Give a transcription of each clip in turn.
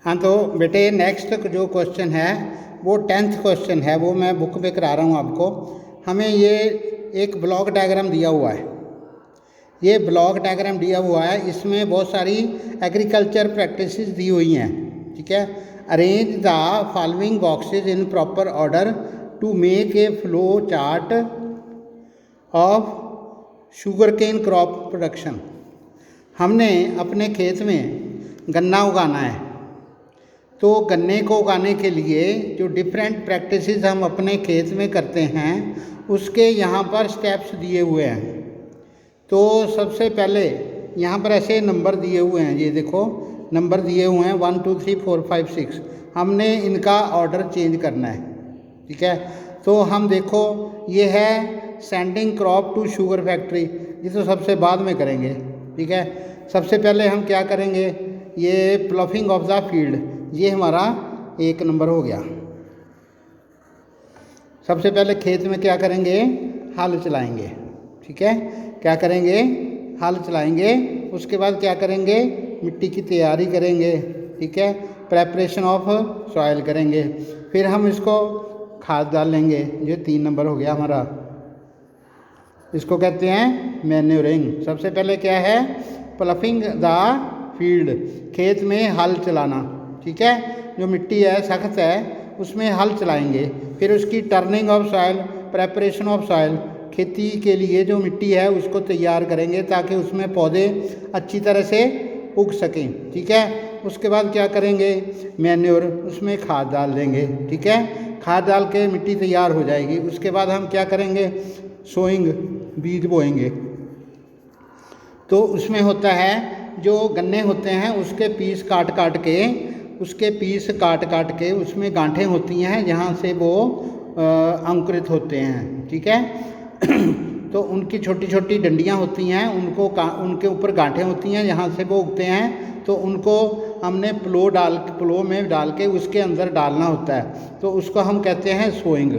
हाँ तो बेटे नेक्स्ट जो क्वेश्चन है वो 10th क्वेश्चन है, वो मैं बुक पे करा रहा हूँ आपको। हमें ये एक ब्लॉक डायग्राम दिया हुआ है, ये ब्लॉक डायग्राम दिया हुआ है, इसमें बहुत सारी एग्रीकल्चर प्रैक्टिसेस दी हुई हैं। ठीक है, arrange the following boxes in proper order to make a flow chart of sugar cane crop production. हमने अपने खेत में गन्ना उगाना है, तो गन्ने को उगाने के लिए जो डिफरेंट प्रैक्टिसेस हम अपने खेत में करते हैं उसके यहाँ पर स्टेप्स दिए हुए हैं। तो सबसे पहले यहाँ पर ऐसे नंबर दिए हुए हैं, ये देखो नंबर दिए हुए हैं 1 2 3 4 5 6। हमने इनका ऑर्डर चेंज करना है। ठीक है, तो हम देखो ये है sending crop to sugar factory, ये तो सबसे बाद में करेंगे। ठीक है, सबसे पहले हम क्या करेंगे, ये प्लफिंग ऑफ द फील्ड, ये हमारा 1 नंबर हो गया। सबसे पहले खेत में क्या करेंगे, हल चलाएंगे। ठीक है, क्या करेंगे, हल चलाएंगे। उसके बाद क्या करेंगे, मिट्टी की तैयारी करेंगे। ठीक है, प्रेपरेशन ऑफ सॉइल करेंगे, फिर हम इसको खाद डालेंगे। ये 3 नंबर हो गया हमारा, इसको कहते हैं मैन्योरिंग। सबसे पहले क्या है, प्लफिंग द फील्ड, खेत में हल चलाना। ठीक है, जो मिट्टी है सख्त है उसमें हल चलाएंगे। फिर उसकी turning of soil, preparation of soil, खेती के लिए जो मिट्टी है उसको तैयार करेंगे ताकि उसमें पौधे अच्छी तरह से उग सकें। ठीक है, उसके बाद क्या करेंगे, मैन्योर, उसमें खाद डाल देंगे। ठीक है, खाद डाल के मिट्टी तैयार हो जाएगी। उसके बाद हम क्या करेंगे, सोइंग, बीज बोएंगे। तो उसमें होता है जो गन्ने होते हैं उसके पीस काट काट के, उसके पीस काट काट के उसमें गांठें होती हैं जहाँ से वो अंकुरित होते हैं। ठीक है, तो उनकी छोटी छोटी डंडियाँ होती हैं, उनके ऊपर गांठें होती हैं जहाँ से वो उगते हैं। तो उनको हमने प्लो में डाल के उसके अंदर डालना होता है, तो उसको हम कहते हैं सोइंग।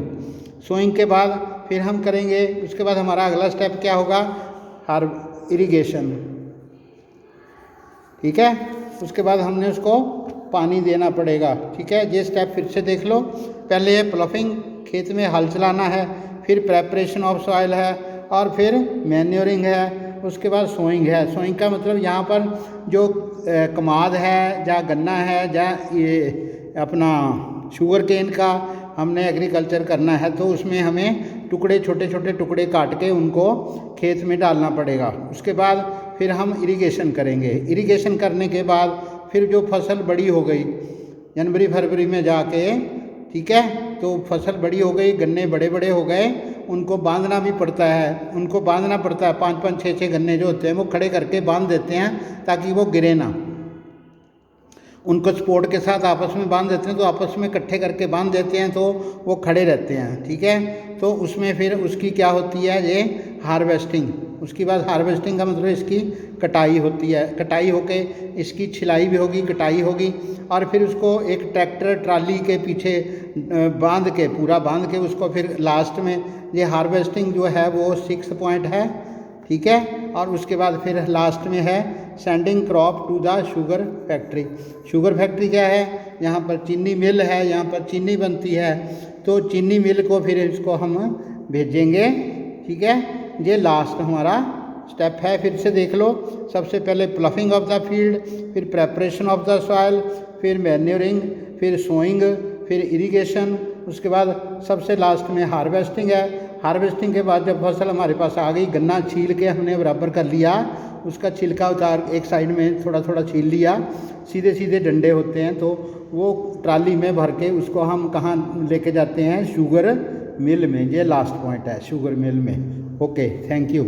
सोइंग के बाद फिर हम करेंगे, उसके बाद हमारा अगला स्टेप क्या होगा, इरिगेशन। ठीक है, उसके बाद हमने उसको पानी देना पड़ेगा। ठीक है, ये स्टेप फिर से देख लो। पहले है प्लफिंग, खेत में हल चलाना है, फिर प्रेपरेशन ऑफ सॉइल है, और फिर मैन्योरिंग है, उसके बाद सोइंग है। सोइंग का मतलब यहाँ पर जो कमाद है या गन्ना है या ये अपना शुगर केन का हमने एग्रीकल्चर करना है, तो उसमें हमें टुकड़े, छोटे छोटे टुकड़े काट के उनको खेत में डालना पड़ेगा। उसके बाद फिर हम इरिगेशन करेंगे। इरिगेशन करने के बाद फिर जो फसल बड़ी हो गई जनवरी फरवरी में जाके, ठीक है, तो फसल बड़ी हो गई, गन्ने बड़े बड़े हो गए, उनको बांधना भी पड़ता है। उनको बांधना पड़ता है, 5-5 6-6 गन्ने जो होते हैं वो खड़े करके बांध देते हैं ताकि वो गिरे ना। उनको सपोर्ट के साथ आपस में बांध देते हैं, तो आपस में इकट्ठे करके बांध देते हैं तो वो खड़े रहते हैं। ठीक है, तो उसमें फिर उसकी क्या होती है, ये हार्वेस्टिंग। उसके बाद हार्वेस्टिंग का मतलब इसकी कटाई होती है। कटाई होके इसकी छिलाई भी होगी, कटाई होगी, और फिर उसको एक ट्रैक्टर ट्राली के पीछे बांध के, पूरा बांध के उसको फिर लास्ट में, ये हार्वेस्टिंग जो है वो 6 पॉइंट है। ठीक है, और उसके बाद फिर लास्ट में है sending crop to the sugar factory. Sugar factory क्या है, यहाँ पर चीनी मिल है, यहाँ पर चीनी बनती है, तो चीनी मिल को फिर इसको हम भेजेंगे। ठीक है, ये लास्ट हमारा स्टेप है। फिर से देख लो, सबसे पहले प्लफिंग ऑफ द फील्ड, फिर प्रेपरेशन ऑफ द सॉइल, फिर मैन्योरिंग, फिर सोइंग, फिर इरिगेशन, उसके बाद सबसे लास्ट में हार्वेस्टिंग है। हार्वेस्टिंग के बाद जब फसल हमारे पास आ गई, गन्ना छील के हमने बराबर कर लिया, उसका छिलका उतार एक साइड में थोड़ा थोड़ा छील लिया, सीधे सीधे डंडे होते हैं, तो वो ट्राली में भर के उसको हम कहाँ लेके जाते हैं, शुगर मिल में। ये लास्ट पॉइंट है, शुगर मिल में। Okay, thank you.